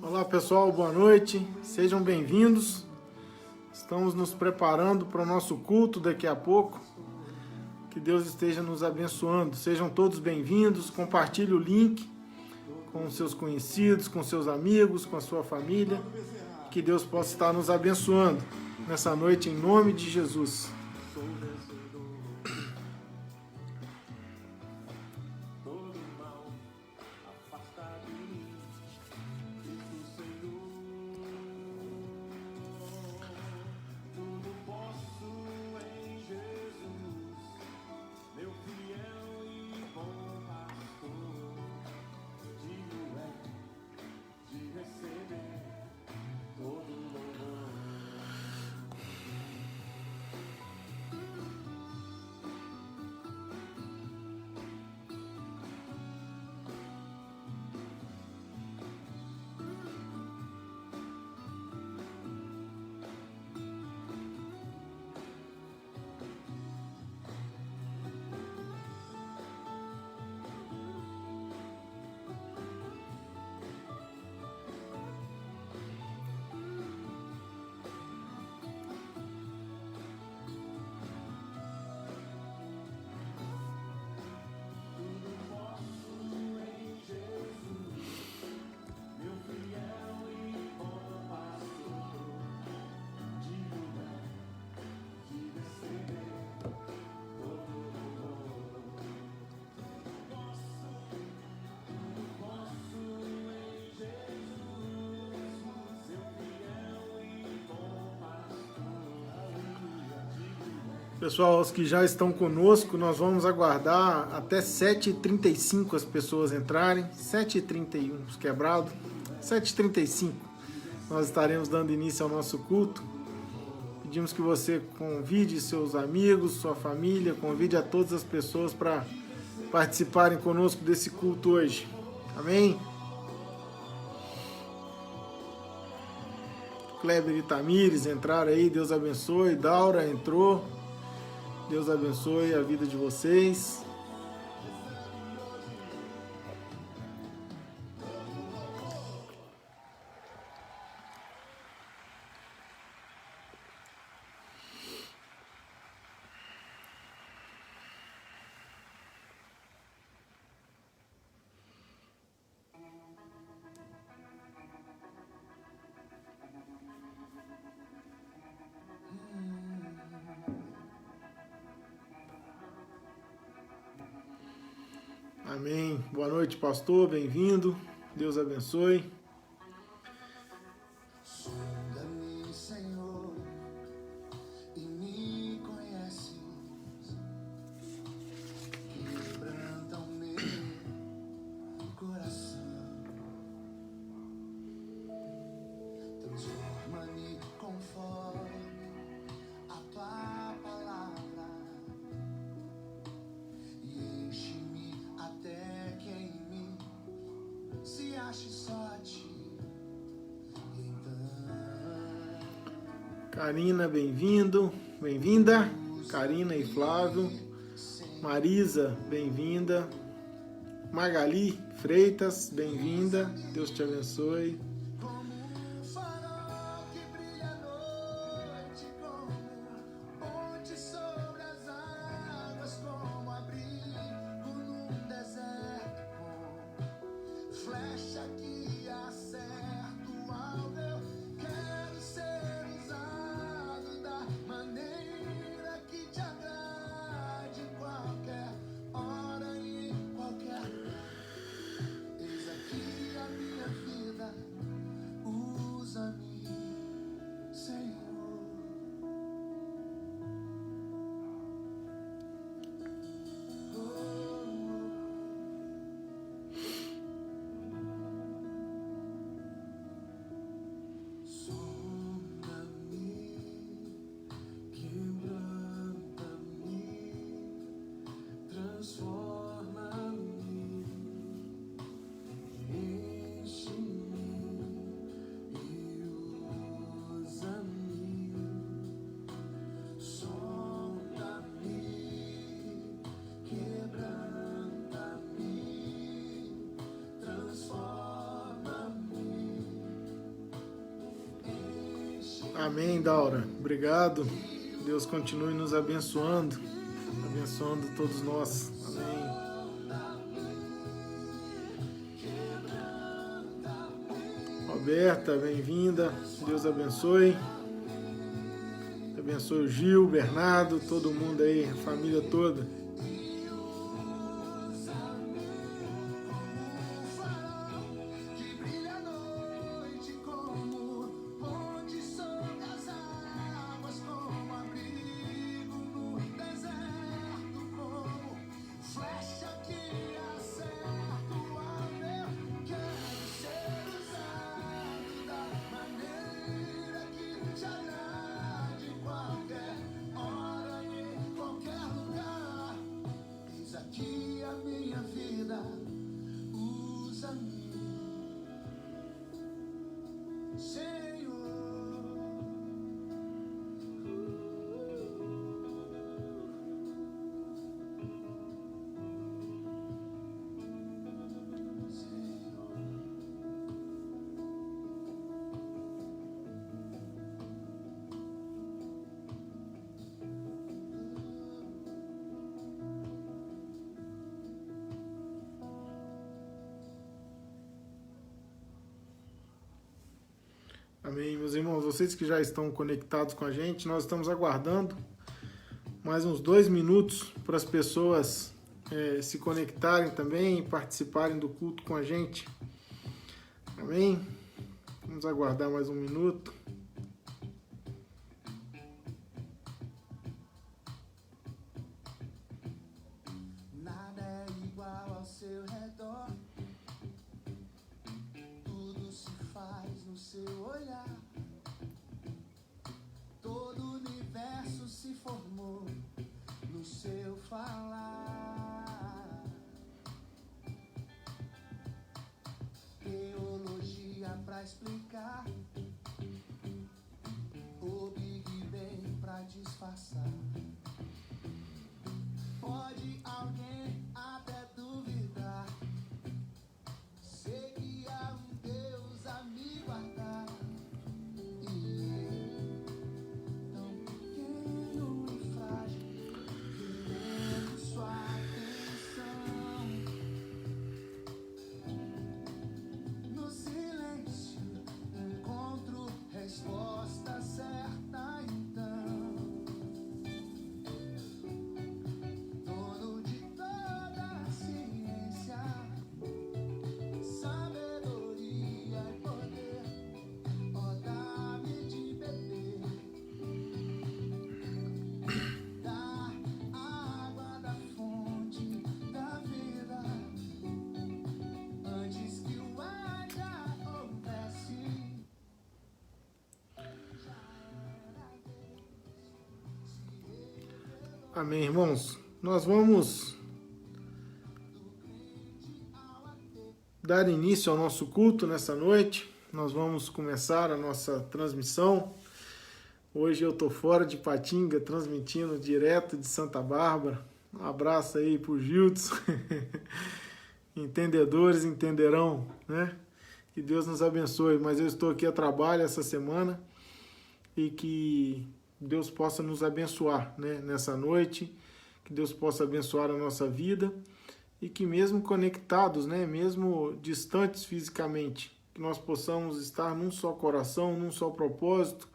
Olá pessoal, boa noite, sejam bem-vindos. Estamos nos preparando para o nosso culto daqui a pouco. Que Deus esteja nos abençoando. Sejam todos bem-vindos, compartilhe o link com seus conhecidos, com seus amigos, com a sua família. Que Deus possa estar nos abençoando nessa noite em nome de Jesus. Pessoal, os que já estão conosco, nós vamos aguardar até 7h35 as pessoas entrarem. 7h31, os quebrados. 7h35 nós estaremos dando início ao nosso culto. Pedimos que você convide seus amigos, sua família, convide a todas as pessoas para participarem conosco desse culto hoje. Amém? Kleber e Tamires entraram aí, Deus abençoe. Daura entrou. Deus abençoe a vida de vocês. Amém. Boa noite, pastor. Bem-vindo. Deus abençoe. Sonda-me, Senhor, e me conheces. Quebranta o meu coração. Transforma-me conforme a tua palavra. E enche-me até que em mim se ache só a ti. Karina, bem-vindo. Bem-vinda. Karina e Flávio. Marisa, bem-vinda. Magali Freitas, bem-vinda. Deus te abençoe. Amém, Daura. Obrigado. Deus continue nos abençoando, abençoando todos nós. Amém. Roberta, bem-vinda. Deus abençoe. Abençoe o Gil, Bernardo, todo mundo aí, a família toda. Aqui a minha vida, usa-me, Senhor. Amém, meus irmãos, vocês que já estão conectados com a gente, nós estamos aguardando mais uns 2 minutos para as pessoas se conectarem também e participarem do culto com a gente. Amém? Vamos aguardar mais 1 minuto. Nada é igual ao seu redor. Tudo se faz no seu olhar. Todo o universo se formou no seu falar. Teologia pra explicar, o Big Bang pra disfarçar. Pode alguém até duvidar, sei que há um Deus a me guardar. E eu, tão pequeno e frágil, querendo sua atenção. No silêncio encontro resposta certa então. Dono de toda a ciência, sabedoria e poder, ó, dá-me de beber da água da fonte da vida, antes que o Águia houvesse. Amém, irmãos. Nós vamos dar início ao nosso culto nessa noite. Nós vamos começar a nossa transmissão. Hoje eu estou fora de Patinga, transmitindo direto de Santa Bárbara. Um abraço aí pro Gildes. Entendedores entenderão, né? Que Deus nos abençoe. Mas eu estou aqui a trabalho essa semana e que Deus possa nos abençoar, né, nessa noite, que Deus possa abençoar a nossa vida e que mesmo conectados, né, mesmo distantes fisicamente, que nós possamos estar num só coração, num só propósito,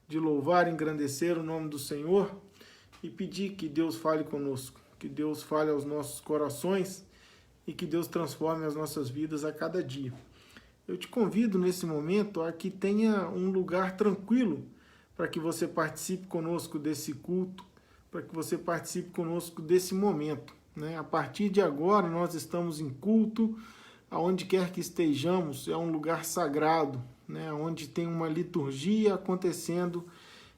de louvar e engrandecer o nome do Senhor e pedir que Deus fale conosco, que Deus fale aos nossos corações e que Deus transforme as nossas vidas a cada dia. Eu te convido nesse momento a que tenha um lugar tranquilo para que você participe conosco desse culto, para que você participe conosco desse momento, né? A partir de agora nós estamos em culto, aonde quer que estejamos, é um lugar sagrado, né? Onde tem uma liturgia acontecendo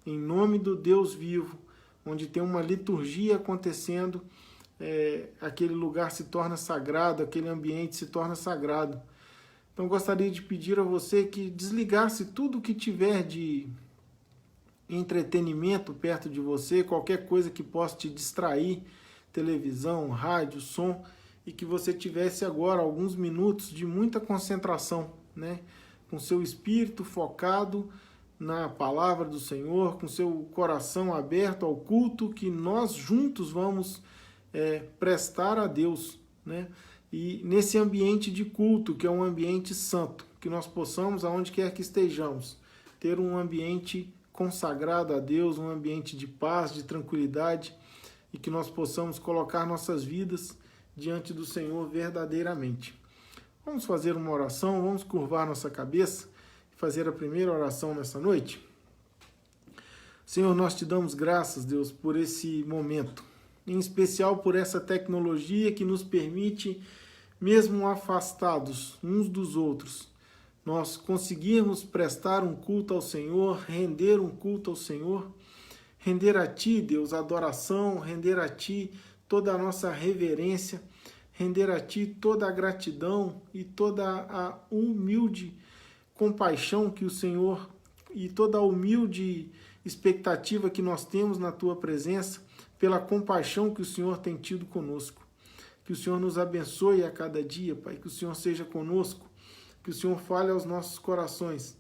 em nome do Deus vivo, onde tem uma liturgia acontecendo, aquele lugar se torna sagrado, aquele ambiente se torna sagrado. Então gostaria de pedir a você que desligasse tudo que tiver de entretenimento perto de você, qualquer coisa que possa te distrair, televisão, rádio, som, e que você tivesse agora alguns minutos de muita concentração, né? Com seu espírito focado na palavra do Senhor, com seu coração aberto ao culto que nós juntos vamos prestar a Deus, né? E nesse ambiente de culto, que é um ambiente santo, que nós possamos, aonde quer que estejamos, ter um ambiente consagrado a Deus, um ambiente de paz, de tranquilidade, e que nós possamos colocar nossas vidas diante do Senhor verdadeiramente. Vamos fazer uma oração, vamos curvar nossa cabeça e fazer a primeira oração nessa noite. Senhor, nós te damos graças, Deus, por esse momento, em especial por essa tecnologia que nos permite, mesmo afastados uns dos outros, nós conseguirmos prestar um culto ao Senhor, render um culto ao Senhor, render a Ti, Deus, a adoração, render a Ti toda a nossa reverência, render a Ti toda a gratidão e toda a humilde compaixão que o Senhor e toda a humilde expectativa que nós temos na Tua presença, pela compaixão que o Senhor tem tido conosco. Que o Senhor nos abençoe a cada dia, Pai, que o Senhor seja conosco, que o Senhor fale aos nossos corações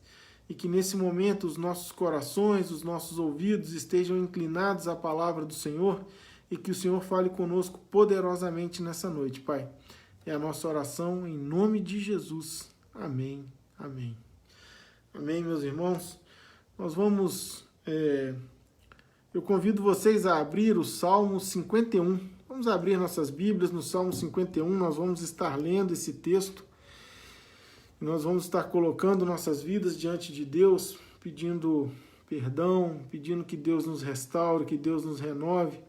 e que nesse momento os nossos corações, os nossos ouvidos estejam inclinados à palavra do Senhor e que o Senhor fale conosco poderosamente nessa noite, Pai. É a nossa oração em nome de Jesus. Amém, amém. Amém, meus irmãos. Nós vamos... Eu convido vocês a abrir o Salmo 51. Vamos abrir nossas Bíblias no Salmo 51. Nós vamos estar lendo esse texto. Nós vamos estar colocando nossas vidas diante de Deus, pedindo perdão, pedindo que Deus nos restaure, que Deus nos renove.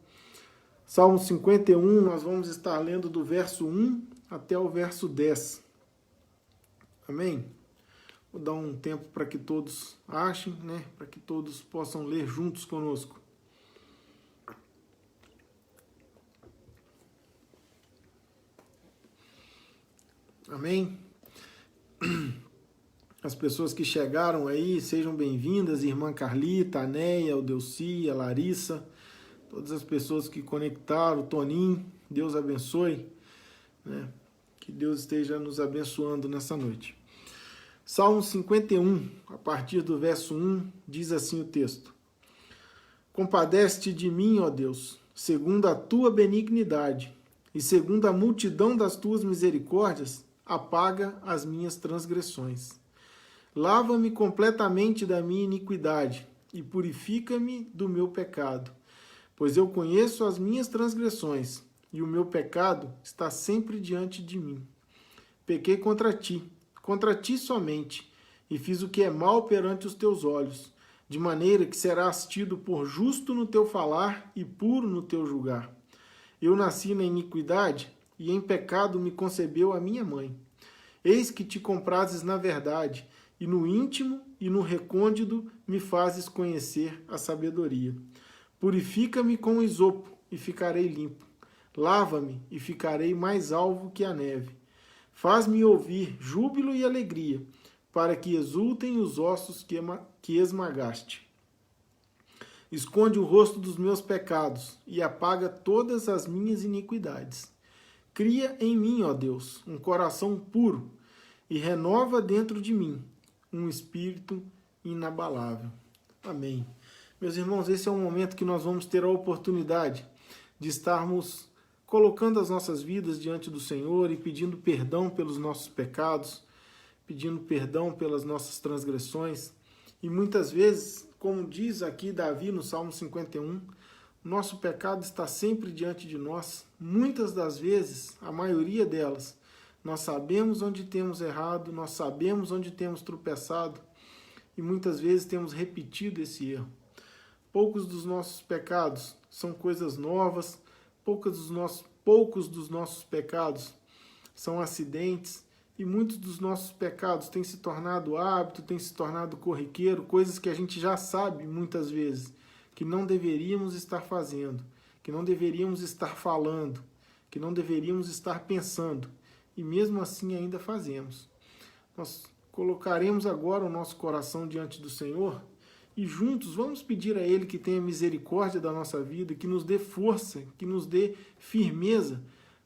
Salmo 51, nós vamos estar lendo do verso 1 até o verso 10. Amém? Vou dar um tempo para que todos achem, né? Para que todos possam ler juntos conosco. Amém? As pessoas que chegaram aí, sejam bem-vindas, irmã Carlita, a Neia, o Delci, a Larissa, todas as pessoas que conectaram, o Toninho, Deus abençoe, né? Que Deus esteja nos abençoando nessa noite. Salmo 51, a partir do verso 1, diz assim o texto: Compadece-te de mim, ó Deus, segundo a tua benignidade, e segundo a multidão das tuas misericórdias, apaga as minhas transgressões. Lava-me completamente da minha iniquidade e purifica-me do meu pecado, pois eu conheço as minhas transgressões e o meu pecado está sempre diante de mim. Pequei contra ti somente, e fiz o que é mal perante os teus olhos, de maneira que serás tido por justo no teu falar e puro no teu julgar. Eu nasci na iniquidade, e em pecado me concebeu a minha mãe. Eis que te comprases na verdade, e no íntimo e no recôndito me fazes conhecer a sabedoria. Purifica-me com isopo, e ficarei limpo. Lava-me, e ficarei mais alvo que a neve. Faz-me ouvir júbilo e alegria, para que exultem os ossos que esmagaste. Esconde o rosto dos meus pecados, e apaga todas as minhas iniquidades. Cria em mim, ó Deus, um coração puro, e renova dentro de mim um espírito inabalável. Amém. Meus irmãos, esse é um momento que nós vamos ter a oportunidade de estarmos colocando as nossas vidas diante do Senhor e pedindo perdão pelos nossos pecados, pedindo perdão pelas nossas transgressões. E muitas vezes, como diz aqui Davi no Salmo 51, nosso pecado está sempre diante de nós. Muitas das vezes, a maioria delas, nós sabemos onde temos errado, nós sabemos onde temos tropeçado e muitas vezes temos repetido esse erro. Poucos dos nossos pecados são coisas novas, poucos dos nossos pecados são acidentes e muitos dos nossos pecados têm se tornado hábito, têm se tornado corriqueiro, coisas que a gente já sabe muitas vezes que não deveríamos estar fazendo, que não deveríamos estar falando, que não deveríamos estar pensando. E mesmo assim ainda fazemos. Nós colocaremos agora o nosso coração diante do Senhor e juntos vamos pedir a Ele que tenha misericórdia da nossa vida, que nos dê força, que nos dê firmeza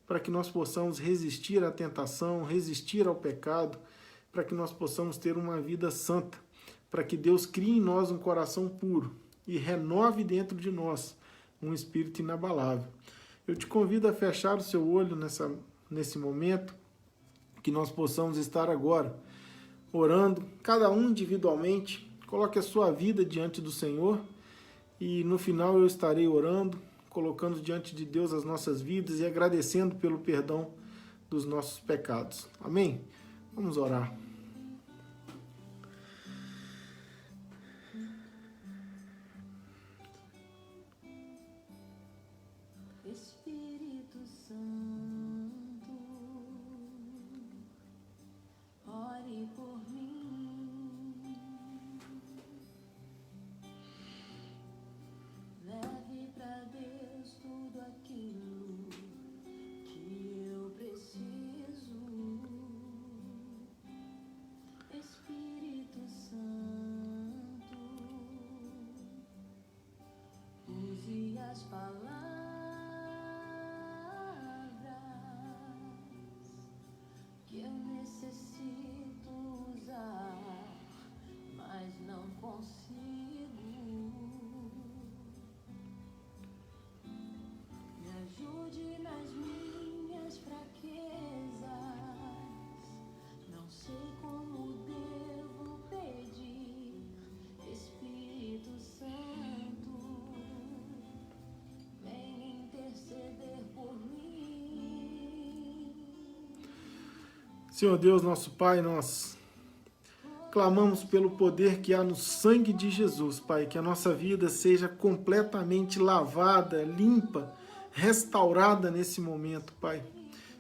para que nós possamos resistir à tentação, resistir ao pecado, para que nós possamos ter uma vida santa, para que Deus crie em nós um coração puro e renove dentro de nós um espírito inabalável. Eu te convido a fechar o seu olho nesse momento, que nós possamos estar agora orando, cada um individualmente. Coloque a sua vida diante do Senhor e no final eu estarei orando, colocando diante de Deus as nossas vidas e agradecendo pelo perdão dos nossos pecados. Amém? Vamos orar. Espírito Santo, ore por mim, leve pra Deus tudo aquilo que eu preciso. Espírito Santo, use as palavras que eu necessito usar, mas não consigo. Me ajude nas minhas fraquezas, não sei como devo pedir. Espírito Santo, vem interceder por mim. Senhor Deus, nosso Pai, nós clamamos pelo poder que há no sangue de Jesus, Pai, que a nossa vida seja completamente lavada, limpa, restaurada nesse momento, Pai.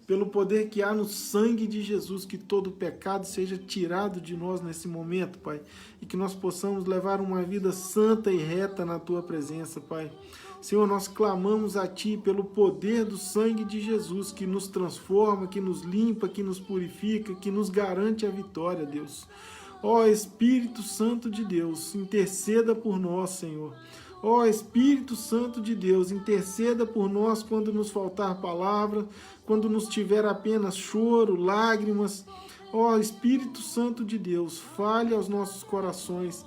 Pelo poder que há no sangue de Jesus, que todo pecado seja tirado de nós nesse momento, Pai, e que nós possamos levar uma vida santa e reta na Tua presença, Pai. Senhor, nós clamamos a Ti pelo poder do sangue de Jesus, que nos transforma, que nos limpa, que nos purifica, que nos garante a vitória, Deus. Ó Espírito Santo de Deus, interceda por nós, Senhor. Ó Espírito Santo de Deus, interceda por nós quando nos faltar palavra, quando nos tiver apenas choro, lágrimas. Ó Espírito Santo de Deus, fale aos nossos corações,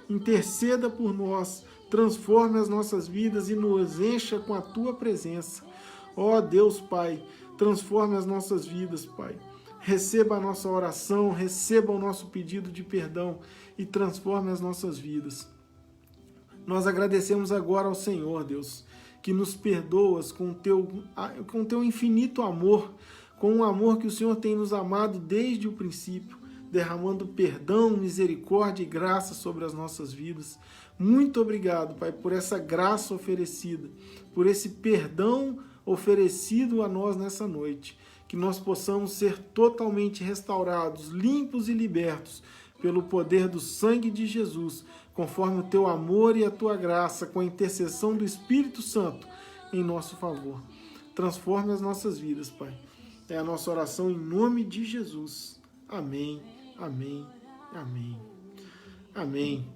interceda por nós, transforme as nossas vidas e nos encha com a Tua presença. Ó Deus Pai, transforme as nossas vidas, Pai. Receba a nossa oração, receba o nosso pedido de perdão e transforme as nossas vidas. Nós agradecemos agora ao Senhor, Deus, que nos perdoas com o Teu infinito amor, com o amor que o Senhor tem nos amado desde o princípio, derramando perdão, misericórdia e graça sobre as nossas vidas. Muito obrigado, Pai, por essa graça oferecida, por esse perdão oferecido a nós nessa noite. Que nós possamos ser totalmente restaurados, limpos e libertos pelo poder do sangue de Jesus, conforme o Teu amor e a Tua graça, com a intercessão do Espírito Santo em nosso favor. Transforme as nossas vidas, Pai. É a nossa oração em nome de Jesus. Amém, amém, amém. Amém.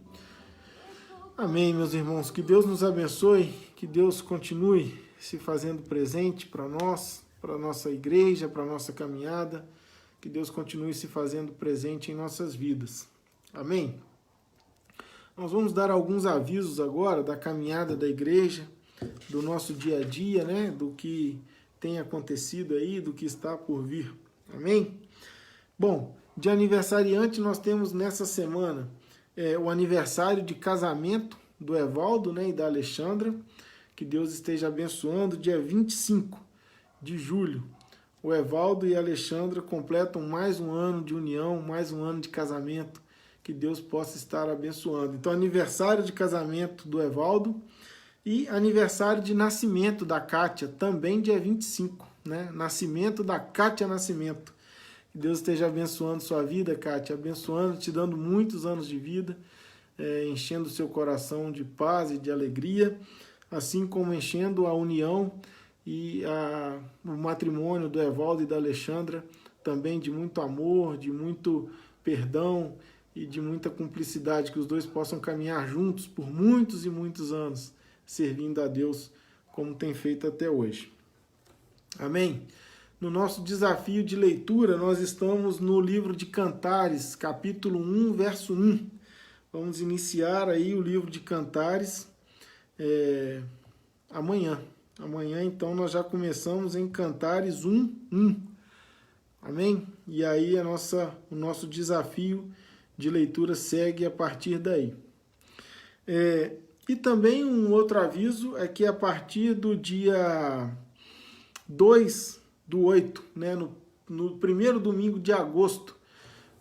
Amém, meus irmãos. Que Deus nos abençoe, que Deus continue se fazendo presente para nós, para a nossa igreja, para a nossa caminhada. Que Deus continue se fazendo presente em nossas vidas. Amém? Nós vamos dar alguns avisos agora da caminhada da igreja, do nosso dia a dia, né? Do que tem acontecido aí, do que está por vir. Amém? Bom, de aniversariante nós temos nessa semana o aniversário de casamento do Evaldo, né, e da Alexandra. Que Deus esteja abençoando. Dia 25 de julho, o Evaldo e a Alexandra completam mais um ano de união, mais um ano de casamento. Que Deus possa estar abençoando. Então, aniversário de casamento do Evaldo e aniversário de nascimento da Kátia, também dia 25, né? Nascimento da Kátia Nascimento. Que Deus esteja abençoando sua vida, Kátia, abençoando, te dando muitos anos de vida, enchendo o seu coração de paz e de alegria, assim como enchendo a união e o matrimônio do Evaldo e da Alexandra, também de muito amor, de muito perdão e de muita cumplicidade, que os dois possam caminhar juntos por muitos e muitos anos, servindo a Deus como tem feito até hoje. Amém? No nosso desafio de leitura, nós estamos no livro de Cantares, capítulo 1, verso 1. Vamos iniciar aí o livro de Cantares amanhã. Amanhã, então, nós já começamos em Cantares 1:1. Amém? E aí o nosso desafio de leitura segue a partir daí. E também um outro aviso é que a partir do dia 2/8, né, no primeiro domingo de agosto,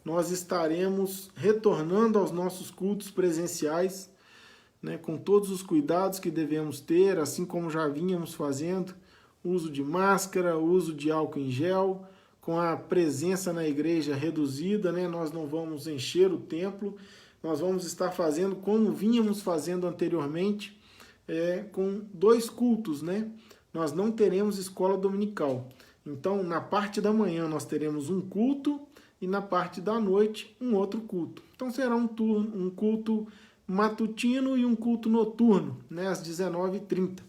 nós estaremos retornando aos nossos cultos presenciais, né, com todos os cuidados que devemos ter, assim como já vínhamos fazendo, uso de máscara, uso de álcool em gel, com a presença na igreja reduzida, né, nós não vamos encher o templo, nós vamos estar fazendo como vínhamos fazendo anteriormente, com 2 cultos, né? Nós não teremos escola dominical. Então, na parte da manhã nós teremos um culto e na parte da noite um outro culto. Então será um culto matutino e um culto noturno, né, às 19h30.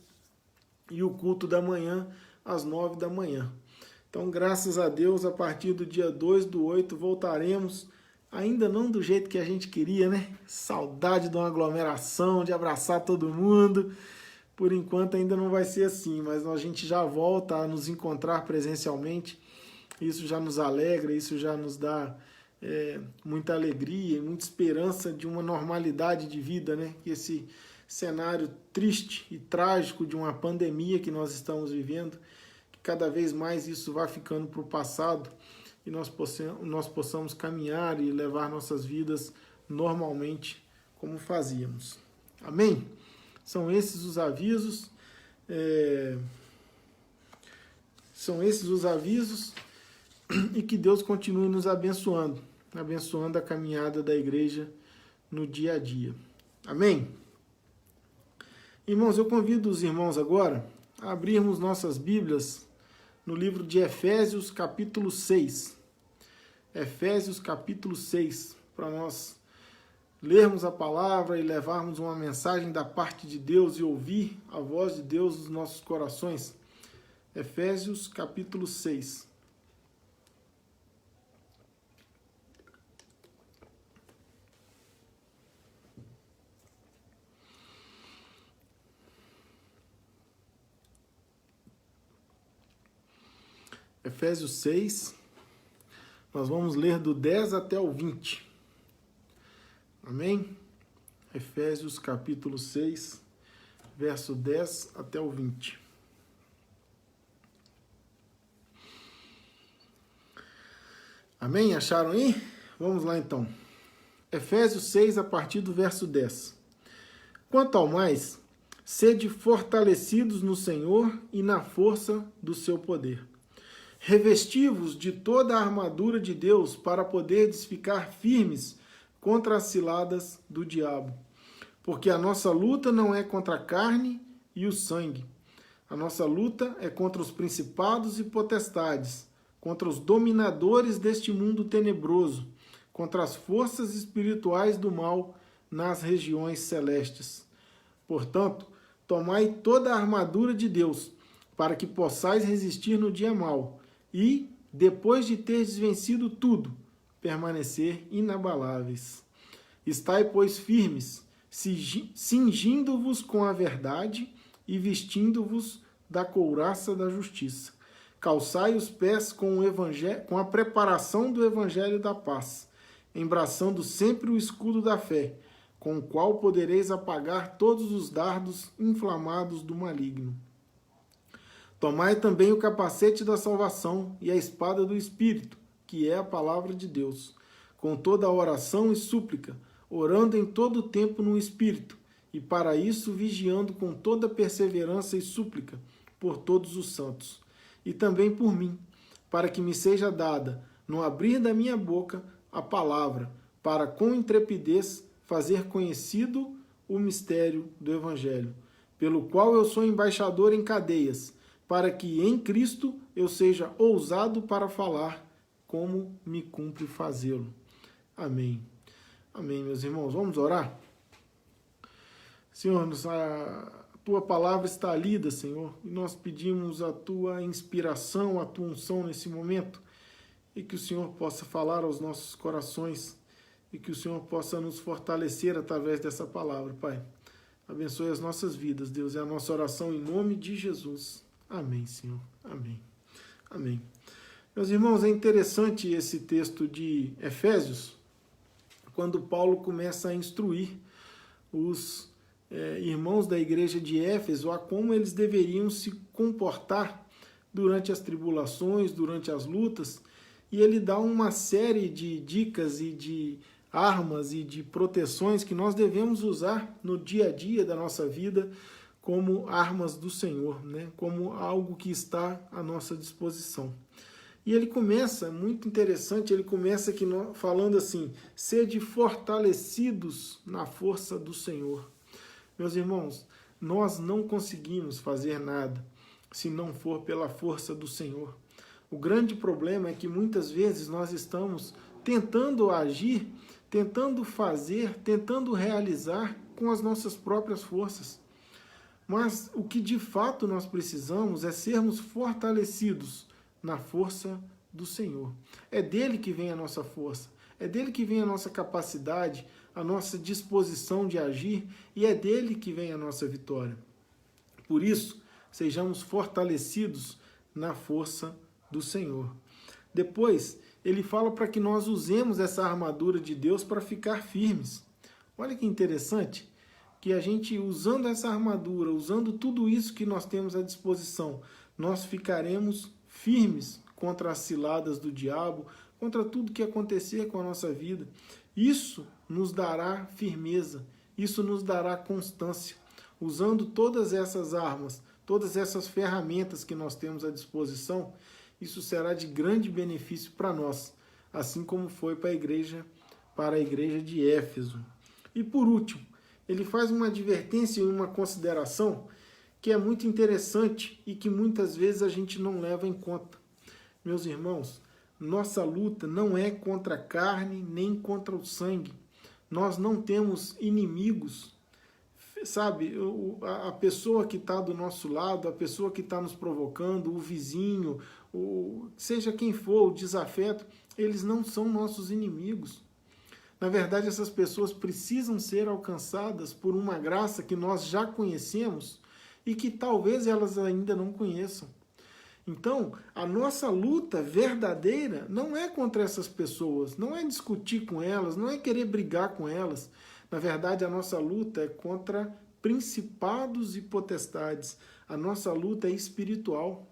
E o culto da manhã às 9 da manhã. Então, graças a Deus, a partir do dia 2/8 voltaremos, ainda não do jeito que a gente queria, né? Saudade de uma aglomeração, de abraçar todo mundo. Por enquanto ainda não vai ser assim, mas a gente já volta a nos encontrar presencialmente. Isso já nos alegra, isso já nos dá muita alegria e muita esperança de uma normalidade de vida, né? Que esse cenário triste e trágico de uma pandemia que nós estamos vivendo, que cada vez mais isso vai ficando para o passado e nós possamos caminhar e levar nossas vidas normalmente como fazíamos. Amém? São esses os avisos. E que Deus continue nos abençoando a caminhada da igreja no dia a dia. Amém? Irmãos, eu convido os irmãos agora a abrirmos nossas Bíblias no livro de Efésios, capítulo 6. Efésios, capítulo 6, para nós lermos a palavra e levarmos uma mensagem da parte de Deus e ouvir a voz de Deus nos nossos corações. Efésios, capítulo 6. Efésios 6, nós vamos ler do 10 até o 20. Amém? Efésios capítulo 6, verso 10 até o 20. Amém? Acharam aí? Vamos lá então. Efésios 6, a partir do verso 10. Quanto ao mais, sede fortalecidos no Senhor e na força do seu poder. Revesti-vos de toda a armadura de Deus para poderdes ficar firmes contra as ciladas do diabo. Porque a nossa luta não é contra a carne e o sangue. A nossa luta é contra os principados e potestades, contra os dominadores deste mundo tenebroso, contra as forças espirituais do mal nas regiões celestes. Portanto, tomai toda a armadura de Deus, para que possais resistir no dia mau, e, depois de teres vencido tudo, permanecer inabaláveis. Estai, pois, firmes, cingindo-vos com a verdade e vestindo-vos da couraça da justiça. Calçai os pés com a preparação do evangelho da paz, embraçando sempre o escudo da fé, com o qual podereis apagar todos os dardos inflamados do maligno. Tomai também o capacete da salvação e a espada do Espírito, que é a palavra de Deus, com toda a oração e súplica, orando em todo o tempo no Espírito, e para isso vigiando com toda perseverança e súplica por todos os santos, e também por mim, para que me seja dada, no abrir da minha boca, a palavra, para com intrepidez fazer conhecido o mistério do Evangelho, pelo qual eu sou embaixador em cadeias, para que em Cristo eu seja ousado para falar como me cumpre fazê-lo. Amém. Amém, meus irmãos. Vamos orar? Senhor, a Tua palavra está lida, Senhor, e nós pedimos a Tua inspiração, a Tua unção nesse momento, e que o Senhor possa falar aos nossos corações, e que o Senhor possa nos fortalecer através dessa palavra, Pai. Abençoe as nossas vidas, Deus. É a nossa oração em nome de Jesus. Amém, Senhor. Amém. Amém. Meus irmãos, é interessante esse texto de Efésios, quando Paulo começa a instruir os irmãos da igreja de Éfeso a como eles deveriam se comportar durante as tribulações, durante as lutas, e ele dá uma série de dicas e de armas e de proteções que nós devemos usar no dia a dia da nossa vida como armas do Senhor, né? Como algo que está à nossa disposição. E ele começa, muito interessante, ele começa aqui falando assim, sede fortalecidos na força do Senhor. Meus irmãos, nós não conseguimos fazer nada se não for pela força do Senhor. O grande problema é que muitas vezes nós estamos tentando agir, tentando fazer, tentando realizar com as nossas próprias forças. Mas o que de fato nós precisamos é sermos fortalecidos na força do Senhor. É dele que vem a nossa força, é dele que vem a nossa capacidade, a nossa disposição de agir, e é dele que vem a nossa vitória. Por isso, sejamos fortalecidos na força do Senhor. Depois, ele fala para que nós usemos essa armadura de Deus para ficar firmes. Olha que interessante, que a gente, usando essa armadura, usando tudo isso que nós temos à disposição, nós ficaremos firmes contra as ciladas do diabo, contra tudo que acontecer com a nossa vida. Isso nos dará firmeza, isso nos dará constância. Usando todas essas armas, todas essas ferramentas que nós temos à disposição, isso será de grande benefício para nós, assim como foi para a igreja de Éfeso. E por último, ele faz uma advertência e uma consideração que é muito interessante e que muitas vezes a gente não leva em conta. Meus irmãos, nossa luta não é contra a carne nem contra o sangue. Nós não temos inimigos. Sabe, a pessoa que está do nosso lado, a pessoa que está nos provocando, o vizinho, seja quem for, o desafeto, eles não são nossos inimigos. Na verdade, essas pessoas precisam ser alcançadas por uma graça que nós já conhecemos e que talvez elas ainda não conheçam. Então, a nossa luta verdadeira não é contra essas pessoas, não é discutir com elas, não é querer brigar com elas. Na verdade, a nossa luta é contra principados e potestades. A nossa luta é espiritual.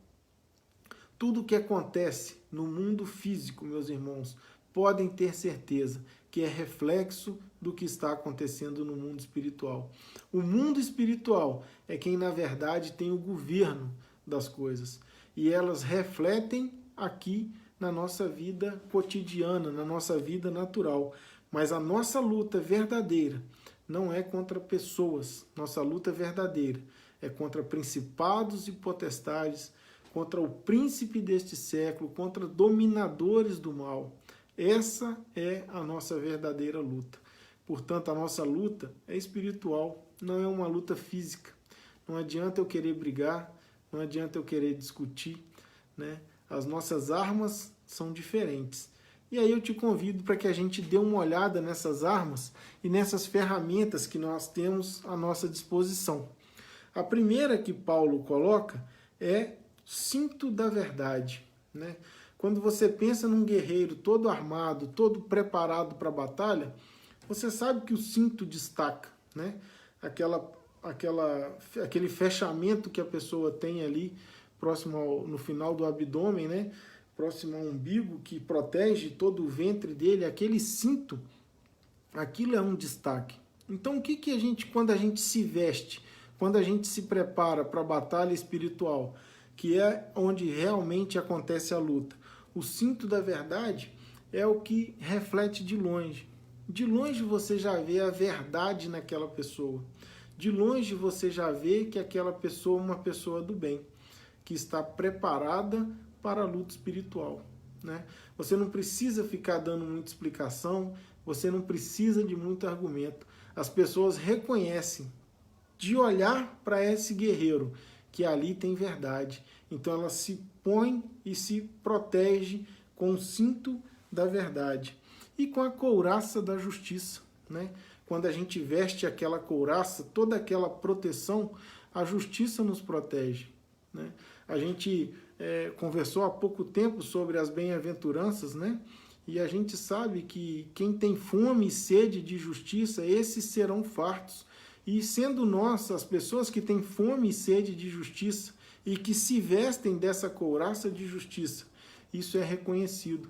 Tudo que acontece no mundo físico, meus irmãos, podem ter certeza que é reflexo do que está acontecendo no mundo espiritual. O mundo espiritual é quem, na verdade, tem o governo das coisas. E elas refletem aqui na nossa vida cotidiana, na nossa vida natural. Mas a nossa luta verdadeira não é contra pessoas. Nossa luta verdadeira é contra principados e potestades, contra o príncipe deste século, contra dominadores do mal. Essa é a nossa verdadeira luta. Portanto, a nossa luta é espiritual, não é uma luta física. Não adianta eu querer brigar, não adianta eu querer discutir, né? As nossas armas são diferentes. E aí eu te convido para que a gente dê uma olhada nessas armas e nessas ferramentas que nós temos à nossa disposição. A primeira que Paulo coloca é cinto da verdade, né? Quando você pensa num guerreiro todo armado, todo preparado para a batalha, você sabe que o cinto destaca, né? Aquele fechamento que a pessoa tem ali, próximo no final do abdômen, né? Próximo ao umbigo, que protege todo o ventre dele, aquele cinto, aquilo é um destaque. Então, quando a gente se veste, quando a gente se prepara para a batalha espiritual, que é onde realmente acontece a luta, o cinto da verdade é o que reflete de longe. De longe você já vê a verdade naquela pessoa. De longe você já vê que aquela pessoa é uma pessoa do bem, que está preparada para a luta espiritual, né? Você não precisa ficar dando muita explicação, você não precisa de muito argumento. As pessoas reconhecem, de olhar para esse guerreiro, que ali tem verdade. Então ela se põe e se protege com o cinto da verdade. e com a couraça da justiça, né? Quando a gente veste aquela couraça, toda aquela proteção, a justiça nos protege, né? A gente conversou há pouco tempo sobre as bem-aventuranças, né? E a gente sabe que quem tem fome e sede de justiça, esses serão fartos. E sendo nós, as pessoas que têm fome e sede de justiça e que se vestem dessa couraça de justiça, isso é reconhecido.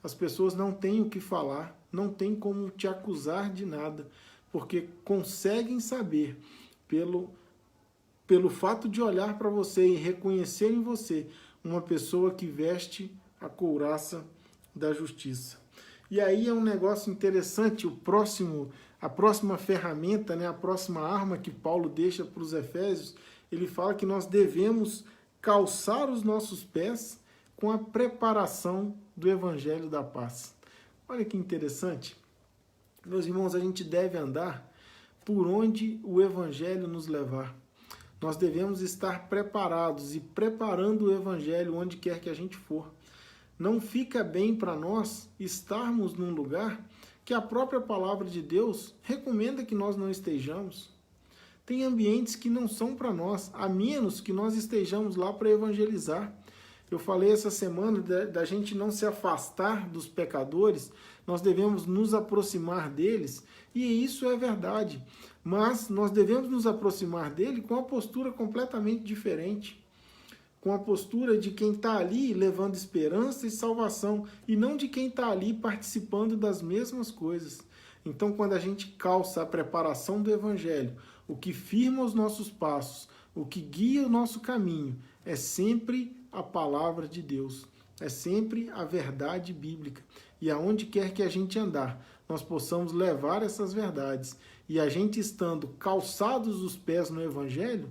As pessoas não têm o que falar, não têm como te acusar de nada, porque conseguem saber, pelo fato de olhar para você e reconhecer em você uma pessoa que veste a couraça da justiça. E aí é um negócio interessante, a próxima ferramenta, né, a próxima arma que Paulo deixa para os Efésios, ele fala que nós devemos calçar os nossos pés com a preparação do Evangelho da Paz. Olha que interessante. Meus irmãos, a gente deve andar por onde o Evangelho nos levar. Nós devemos estar preparados e preparando o Evangelho onde quer que a gente for. Não fica bem para nós estarmos num lugar que a própria palavra de Deus recomenda que nós não estejamos. Tem ambientes que não são para nós, a menos que nós estejamos lá para evangelizar. Eu falei essa semana da gente não se afastar dos pecadores, nós devemos nos aproximar deles, e isso é verdade. Mas nós devemos nos aproximar dele com uma postura completamente diferente. Com a postura de quem está ali levando esperança e salvação, e não de quem está ali participando das mesmas coisas. Então, quando a gente calça a preparação do Evangelho, o que firma os nossos passos, o que guia o nosso caminho, é sempre a palavra de Deus, é sempre a verdade bíblica. E aonde quer que a gente andar, nós possamos levar essas verdades. E a gente estando calçados os pés no Evangelho,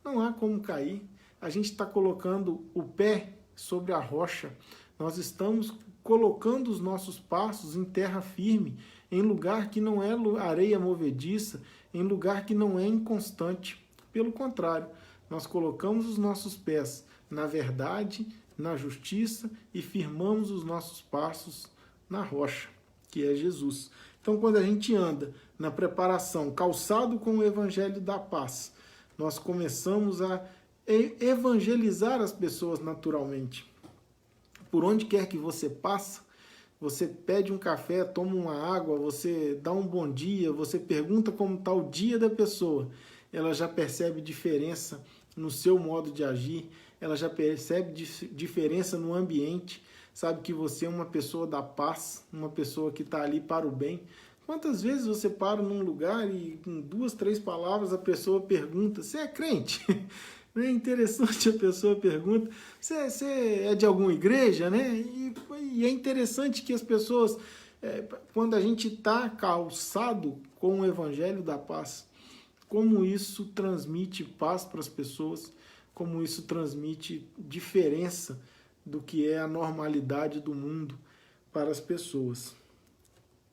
não há como cair. A gente está colocando o pé sobre a rocha. Nós estamos colocando os nossos passos em terra firme, em lugar que não é areia movediça, em lugar que não é inconstante. Pelo contrário, nós colocamos os nossos pés na verdade, na justiça e firmamos os nossos passos na rocha, que é Jesus. Então, quando a gente anda na preparação, calçado com o Evangelho da Paz, nós começamos a evangelizar as pessoas naturalmente. Por onde quer que você passa, você pede um café, toma uma água, você dá um bom dia, você pergunta como está o dia da pessoa, ela já percebe diferença no seu modo de agir, ela já percebe diferença no ambiente, sabe que você é uma pessoa da paz, uma pessoa que está ali para o bem. Quantas vezes você para num lugar e com 2, 3 palavras a pessoa pergunta, você é crente? Não é interessante, a pessoa pergunta, você é de alguma igreja, né? E é interessante que as pessoas, quando a gente está calçado com o Evangelho da Paz, como isso transmite paz para as pessoas, como isso transmite diferença do que é a normalidade do mundo para as pessoas.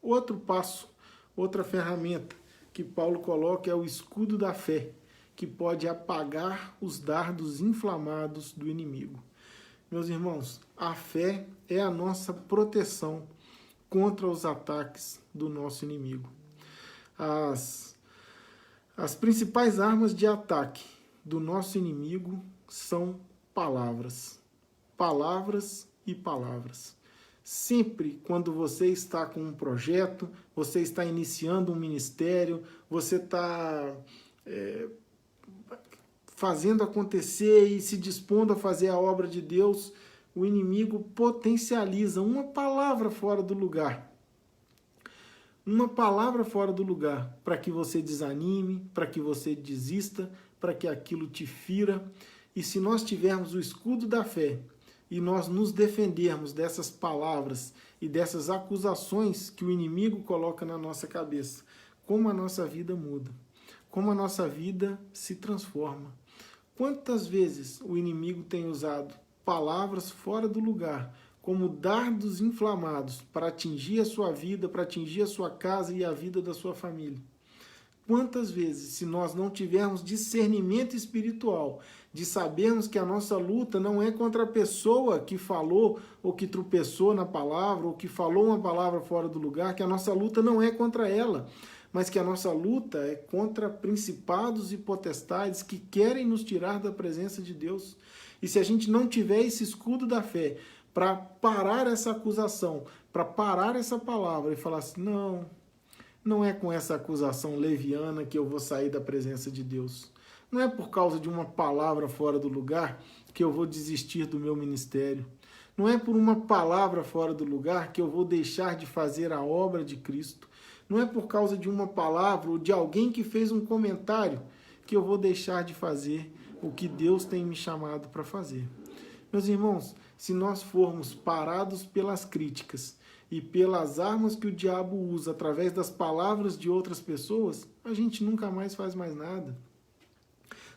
Outro passo, outra ferramenta que Paulo coloca é o escudo da fé, que pode apagar os dardos inflamados do inimigo. Meus irmãos, a fé é a nossa proteção contra os ataques do nosso inimigo. As principais armas de ataque do nosso inimigo são palavras. Palavras e palavras. Sempre quando você está com um projeto, você está iniciando um ministério, você está fazendo acontecer e se dispondo a fazer a obra de Deus, o inimigo potencializa uma palavra fora do lugar. Uma palavra fora do lugar para que você desanime, para que você desista, para que aquilo te fira. E se nós tivermos o escudo da fé e nós nos defendermos dessas palavras e dessas acusações que o inimigo coloca na nossa cabeça, como a nossa vida muda, como a nossa vida se transforma. Quantas vezes o inimigo tem usado palavras fora do lugar, como dardos inflamados, para atingir a sua vida, para atingir a sua casa e a vida da sua família? quantas vezes, se nós não tivermos discernimento espiritual, de sabermos que a nossa luta não é contra a pessoa que falou ou que tropeçou na palavra ou que falou uma palavra fora do lugar, que a nossa luta não é contra ela, mas que a nossa luta é contra principados e potestades que querem nos tirar da presença de Deus. E se a gente não tiver esse escudo da fé para parar essa acusação, para parar essa palavra e falar assim, não é com essa acusação leviana que eu vou sair da presença de Deus. Não é por causa de uma palavra fora do lugar que eu vou desistir do meu ministério. Não é por uma palavra fora do lugar que eu vou deixar de fazer a obra de Cristo. Não é por causa de uma palavra ou de alguém que fez um comentário que eu vou deixar de fazer o que Deus tem me chamado para fazer. Meus irmãos, se nós formos parados pelas críticas e pelas armas que o diabo usa através das palavras de outras pessoas, a gente nunca mais faz mais nada.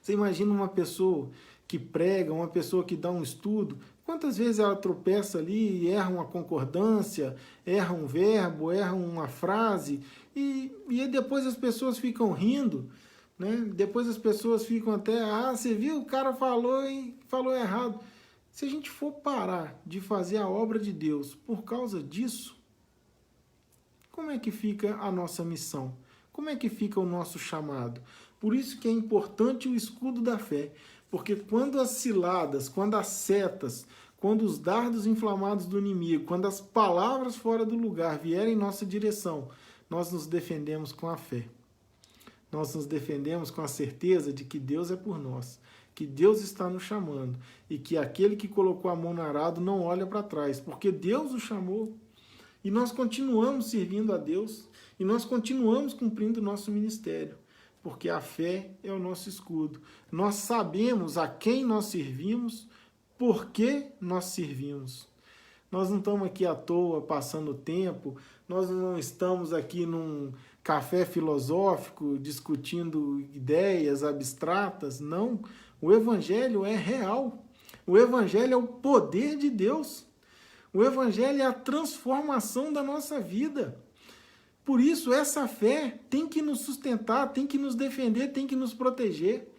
Você imagina uma pessoa que prega, uma pessoa que dá um estudo, quantas vezes ela tropeça ali e erra uma concordância, erra um verbo, erra uma frase, e depois as pessoas ficam rindo, né? Depois as pessoas ficam até, você viu, o cara falou e falou errado. Se a gente for parar de fazer a obra de Deus por causa disso, como é que fica a nossa missão? Como é que fica o nosso chamado? Por isso que é importante o escudo da fé, porque quando as ciladas, quando as setas, quando os dardos inflamados do inimigo, quando as palavras fora do lugar vierem em nossa direção, nós nos defendemos com a fé. Nós nos defendemos com a certeza de que Deus é por nós, que Deus está nos chamando e que aquele que colocou a mão no arado não olha para trás, porque Deus o chamou e nós continuamos servindo a Deus e nós continuamos cumprindo o nosso ministério, porque a fé é o nosso escudo. Nós sabemos a quem nós servimos, por que nós servimos. Nós não estamos aqui à toa passando tempo, nós não estamos aqui num café filosófico discutindo ideias abstratas, não. O Evangelho é real. O Evangelho é o poder de Deus. O Evangelho é a transformação da nossa vida. Por isso, essa fé tem que nos sustentar, tem que nos defender, tem que nos proteger.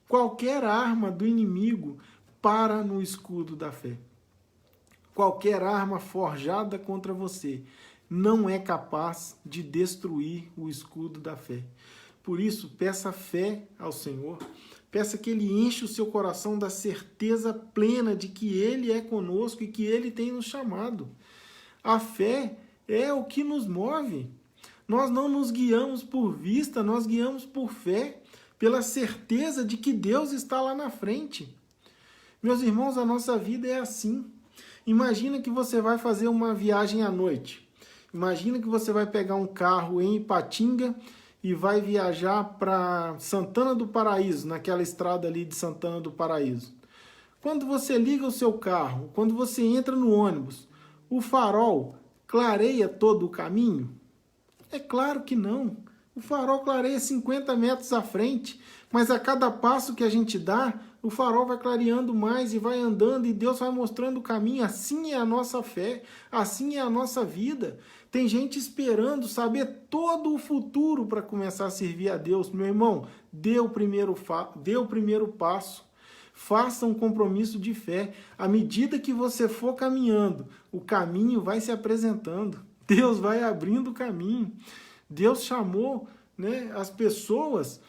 Qualquer arma do inimigo para no escudo da fé. Qualquer arma forjada contra você não é capaz de destruir o escudo da fé. Por isso, peça fé ao Senhor. Peça que Ele enche o seu coração da certeza plena de que Ele é conosco e que Ele tem nos chamado. A fé é o que nos move. Nós não nos guiamos por vista, nós guiamos por fé, pela certeza de que Deus está lá na frente. Meus irmãos, a nossa vida é assim. Imagina que você vai fazer uma viagem à noite. Imagina que você vai pegar um carro em Ipatinga e vai viajar para Santana do Paraíso, naquela estrada ali de Santana do Paraíso. Quando você liga o seu carro, quando você entra no ônibus, o farol clareia todo o caminho? É claro que não. O farol clareia 50 metros à frente, mas a cada passo que a gente dá, o farol vai clareando mais e vai andando e Deus vai mostrando o caminho. Assim é a nossa fé, assim é a nossa vida. Tem gente esperando saber todo o futuro para começar a servir a Deus. Meu irmão, dê o primeiro passo. Faça um compromisso de fé. À medida que você for caminhando, o caminho vai se apresentando. Deus vai abrindo o caminho. Deus chamou, né, as pessoas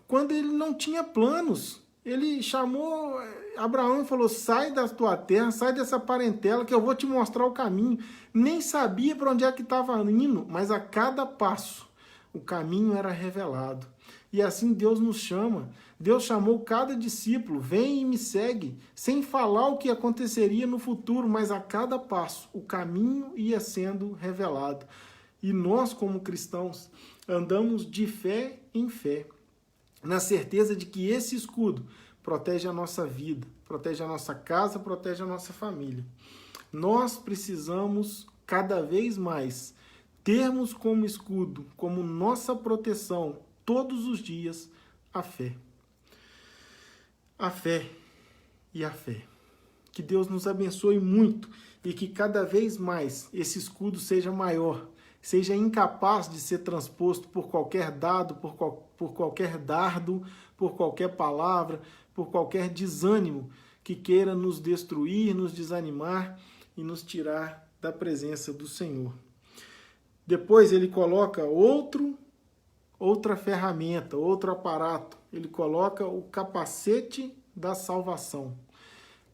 quando ele não tinha planos. Ele chamou Abraão e falou, sai da tua terra, sai dessa parentela que eu vou te mostrar o caminho. Nem sabia para onde é que estava indo, mas a cada passo o caminho era revelado. E assim Deus nos chama. Deus chamou cada discípulo, vem e me segue, sem falar o que aconteceria no futuro, mas a cada passo o caminho ia sendo revelado. E nós, como cristãos, andamos de fé em fé, na certeza de que esse escudo protege a nossa vida, protege a nossa casa, protege a nossa família. Nós precisamos, cada vez mais, termos como escudo, como nossa proteção, todos os dias, a fé. A fé e a fé. Que Deus nos abençoe muito e que cada vez mais esse escudo seja maior seja incapaz de ser transposto por qualquer dado, por qualquer dardo, por qualquer palavra, por qualquer desânimo que queira nos destruir, nos desanimar e nos tirar da presença do Senhor. Depois ele coloca outra ferramenta, outro aparato. Ele coloca o capacete da salvação.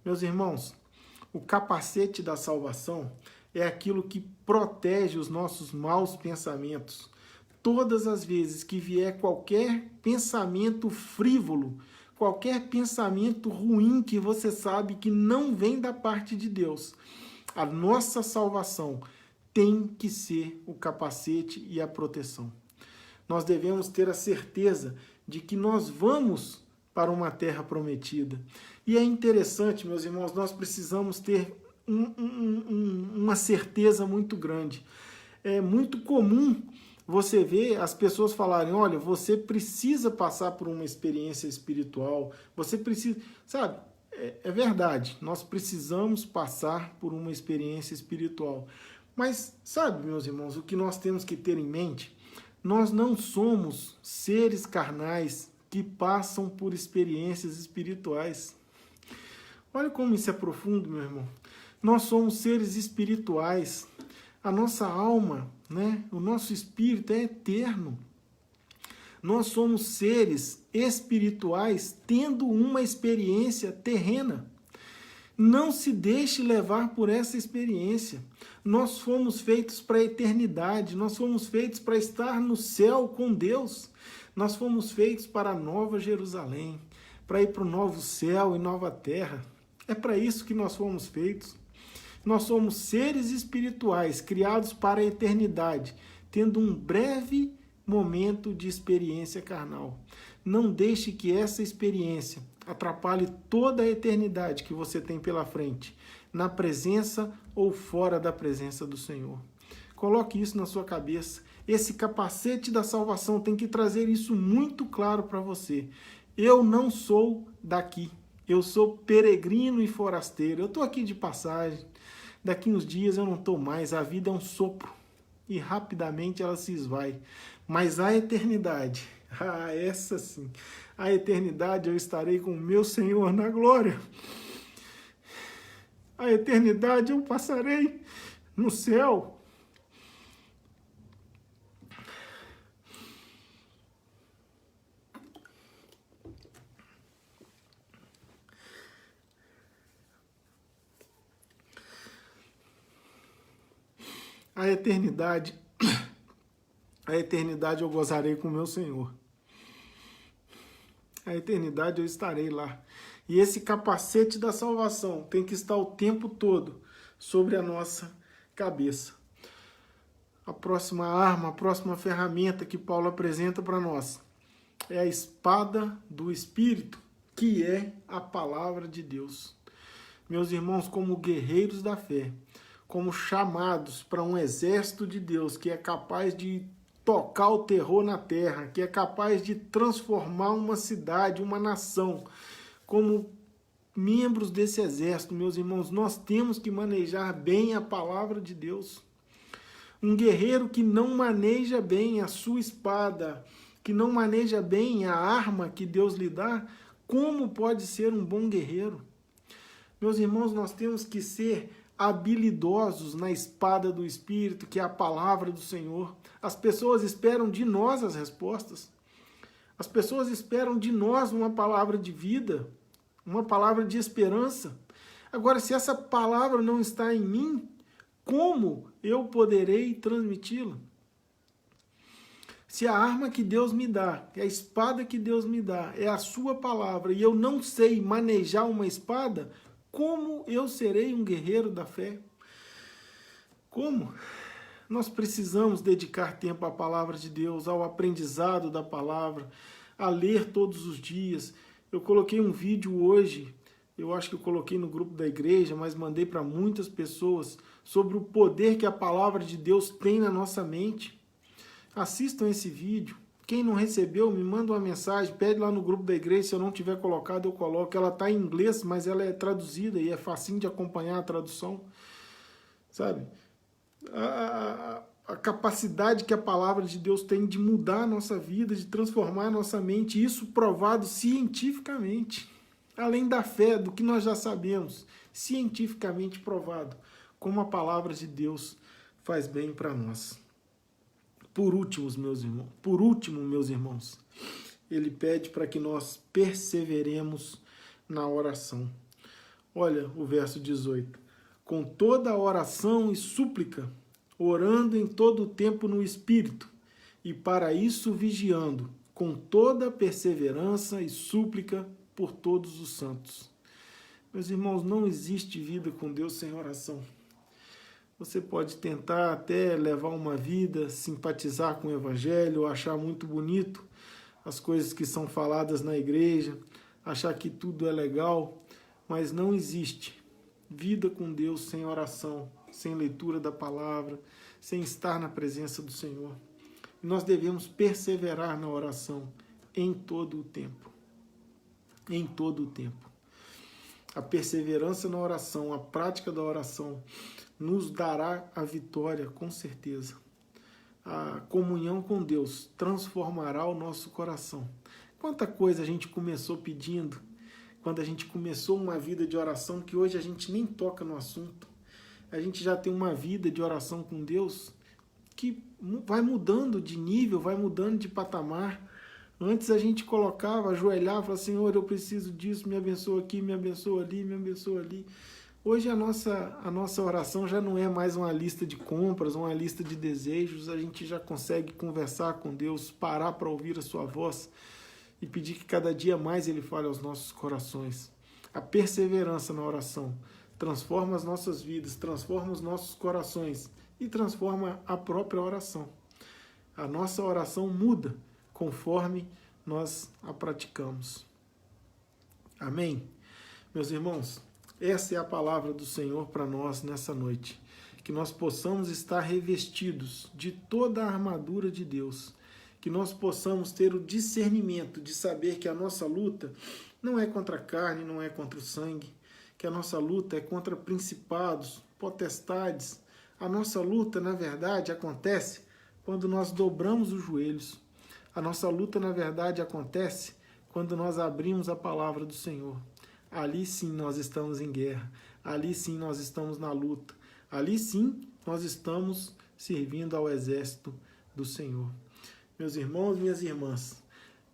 Meus irmãos, o capacete da salvação é aquilo que protege os nossos maus pensamentos. Todas as vezes que vier qualquer pensamento frívolo, qualquer pensamento ruim que você sabe que não vem da parte de Deus, a nossa salvação tem que ser o capacete e a proteção. Nós devemos ter a certeza de que nós vamos para uma terra prometida. E é interessante, meus irmãos, nós precisamos ter uma certeza muito grande. É muito comum você ver as pessoas falarem, olha, você precisa passar por uma experiência espiritual, você precisa... Sabe, é verdade, nós precisamos passar por uma experiência espiritual. Mas, sabe, meus irmãos, o que nós temos que ter em mente? Nós não somos seres carnais que passam por experiências espirituais. Olha como isso é profundo, meu irmão. Nós somos seres espirituais. A nossa alma, né? O nosso espírito é eterno. Nós somos seres espirituais tendo uma experiência terrena. Não se deixe levar por essa experiência. Nós fomos feitos para a eternidade, nós fomos feitos para estar no céu com Deus. Nós fomos feitos para a nova Jerusalém, para ir para o novo céu e nova terra. É para isso que nós fomos feitos. Nós somos seres espirituais criados para a eternidade, tendo um breve momento de experiência carnal. Não deixe que essa experiência atrapalhe toda a eternidade que você tem pela frente, na presença ou fora da presença do Senhor. Coloque isso na sua cabeça. Esse capacete da salvação tem que trazer isso muito claro para você. Eu não sou daqui. Eu sou peregrino e forasteiro. Eu estou aqui de passagem. Daqui uns dias eu não estou mais. A vida é um sopro. E rapidamente ela se esvai. Mas a eternidade, essa sim. A eternidade eu estarei com o meu Senhor na glória. A eternidade eu passarei no céu. A eternidade eu gozarei com o meu Senhor. A eternidade eu estarei lá. E esse capacete da salvação tem que estar o tempo todo sobre a nossa cabeça. A próxima arma, a próxima ferramenta que Paulo apresenta para nós é a espada do Espírito, que é a palavra de Deus. Meus irmãos, como guerreiros da fé, como chamados para um exército de Deus que é capaz de tocar o terror na terra, que é capaz de transformar uma cidade, uma nação. Como membros desse exército, meus irmãos, nós temos que manejar bem a palavra de Deus. Um guerreiro que não maneja bem a sua espada, que não maneja bem a arma que Deus lhe dá, como pode ser um bom guerreiro? Meus irmãos, nós temos que ser habilidosos na espada do Espírito, que é a palavra do Senhor. As pessoas esperam de nós as respostas. As pessoas esperam de nós uma palavra de vida, uma palavra de esperança. Agora, se essa palavra não está em mim, como eu poderei transmiti-la? Se a arma que Deus me dá, a espada que Deus me dá, é a sua palavra, e eu não sei manejar uma espada, como eu serei um guerreiro da fé? Como? Nós precisamos dedicar tempo à palavra de Deus, ao aprendizado da palavra, a ler todos os dias. Eu coloquei um vídeo hoje, eu acho que eu coloquei no grupo da igreja, mas mandei para muitas pessoas, sobre o poder que a palavra de Deus tem na nossa mente. Assistam esse vídeo. Quem não recebeu, me manda uma mensagem, pede lá no grupo da igreja, se eu não tiver colocado, eu coloco. Ela está em inglês, mas ela é traduzida e é facinho de acompanhar a tradução. Sabe? a capacidade que a palavra de Deus tem de mudar a nossa vida, de transformar a nossa mente, isso provado cientificamente, além da fé, do que nós já sabemos, cientificamente provado, como a palavra de Deus faz bem para nós. Por último, meus irmãos, ele pede para que nós perseveremos na oração. Olha o verso 18. Com toda a oração e súplica, orando em todo o tempo no Espírito, e para isso vigiando, com toda perseverança e súplica por todos os santos. Meus irmãos, não existe vida com Deus sem oração. Você pode tentar até levar uma vida, simpatizar com o Evangelho, achar muito bonito as coisas que são faladas na igreja, achar que tudo é legal, mas não existe vida com Deus sem oração, sem leitura da palavra, sem estar na presença do Senhor. E nós devemos perseverar na oração em todo o tempo. Em todo o tempo. A perseverança na oração, a prática da oração, nos dará a vitória, com certeza. A comunhão com Deus transformará o nosso coração. Quanta coisa a gente começou pedindo, quando a gente começou uma vida de oração, que hoje a gente nem toca no assunto. A gente já tem uma vida de oração com Deus que vai mudando de nível, vai mudando de patamar. Antes a gente colocava, ajoelhava, falava, Senhor, eu preciso disso, me abençoa aqui, me abençoa ali, me abençoa ali. Hoje a nossa oração já não é mais uma lista de compras, uma lista de desejos, a gente já consegue conversar com Deus, parar para ouvir a sua voz e pedir que cada dia mais Ele fale aos nossos corações. A perseverança na oração transforma as nossas vidas, transforma os nossos corações e transforma a própria oração. A nossa oração muda conforme nós a praticamos. Amém? Meus irmãos, essa é a palavra do Senhor para nós nessa noite. Que nós possamos estar revestidos de toda a armadura de Deus. Que nós possamos ter o discernimento de saber que a nossa luta não é contra a carne, não é contra o sangue. Que a nossa luta é contra principados, potestades. A nossa luta, na verdade, acontece quando nós dobramos os joelhos. A nossa luta, na verdade, acontece quando nós abrimos a palavra do Senhor. Ali sim nós estamos em guerra. Ali sim nós estamos na luta. Ali sim nós estamos servindo ao exército do Senhor. Meus irmãos, minhas irmãs,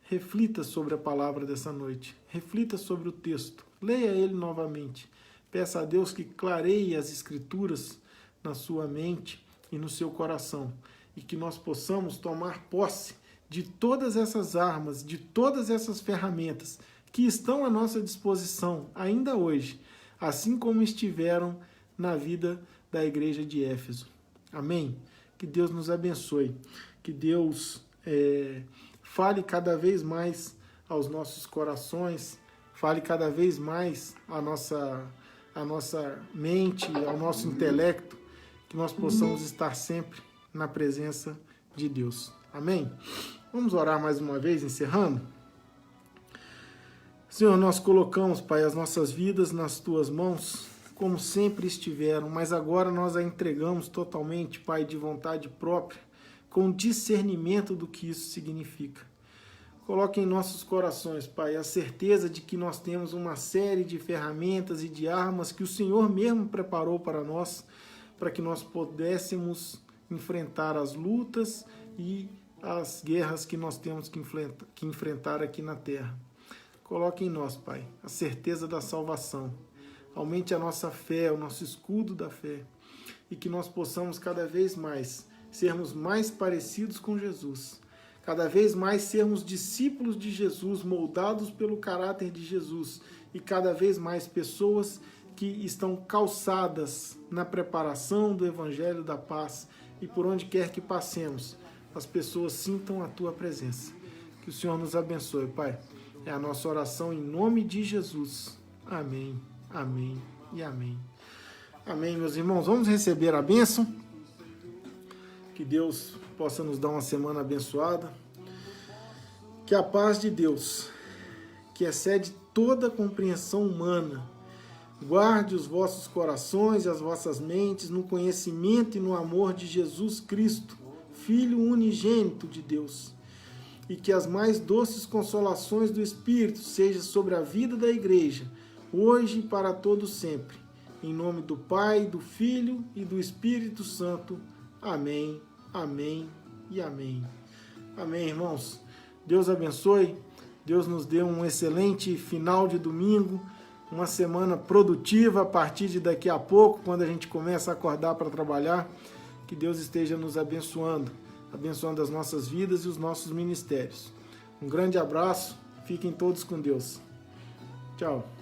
reflita sobre a palavra dessa noite. Reflita sobre o texto. Leia ele novamente. Peça a Deus que clareie as Escrituras na sua mente e no seu coração. E que nós possamos tomar posse de todas essas armas, de todas essas ferramentas que estão à nossa disposição ainda hoje, assim como estiveram na vida da igreja de Éfeso. Amém? Que Deus nos abençoe. Que Deus fale cada vez mais aos nossos corações, fale cada vez mais à nossa mente, ao nosso intelecto, que nós possamos estar sempre na presença de Deus. Amém? Vamos orar mais uma vez, encerrando? Senhor, nós colocamos, Pai, as nossas vidas nas Tuas mãos, como sempre estiveram, mas agora nós a entregamos totalmente, Pai, de vontade própria, com discernimento do que isso significa. Coloque em nossos corações, Pai, a certeza de que nós temos uma série de ferramentas e de armas que o Senhor mesmo preparou para nós, para que nós pudéssemos enfrentar as lutas e as guerras que nós temos que enfrentar aqui na terra. Coloque em nós, Pai, a certeza da salvação. Aumente a nossa fé, o nosso escudo da fé. E que nós possamos cada vez mais sermos mais parecidos com Jesus. Cada vez mais sermos discípulos de Jesus, moldados pelo caráter de Jesus. E cada vez mais pessoas que estão calçadas na preparação do Evangelho da Paz. E por onde quer que passemos, as pessoas sintam a Tua presença. Que o Senhor nos abençoe, Pai. É a nossa oração em nome de Jesus. Amém, amém e amém. Amém, meus irmãos. Vamos receber a bênção. Que Deus possa nos dar uma semana abençoada. Que a paz de Deus, que excede toda a compreensão humana, Guarde os vossos corações e as vossas mentes no conhecimento e no amor de Jesus Cristo, Filho unigênito de Deus. E que as mais doces consolações do Espírito sejam sobre a vida da igreja, hoje e para todo sempre. Em nome do Pai, do Filho e do Espírito Santo. Amém, amém e amém. Amém, irmãos. Deus abençoe. Deus nos dê um excelente final de domingo, uma semana produtiva a partir de daqui a pouco, quando a gente começa a acordar para trabalhar. Que Deus esteja nos abençoando, abençoando as nossas vidas e os nossos ministérios. Um grande abraço, fiquem todos com Deus. Tchau.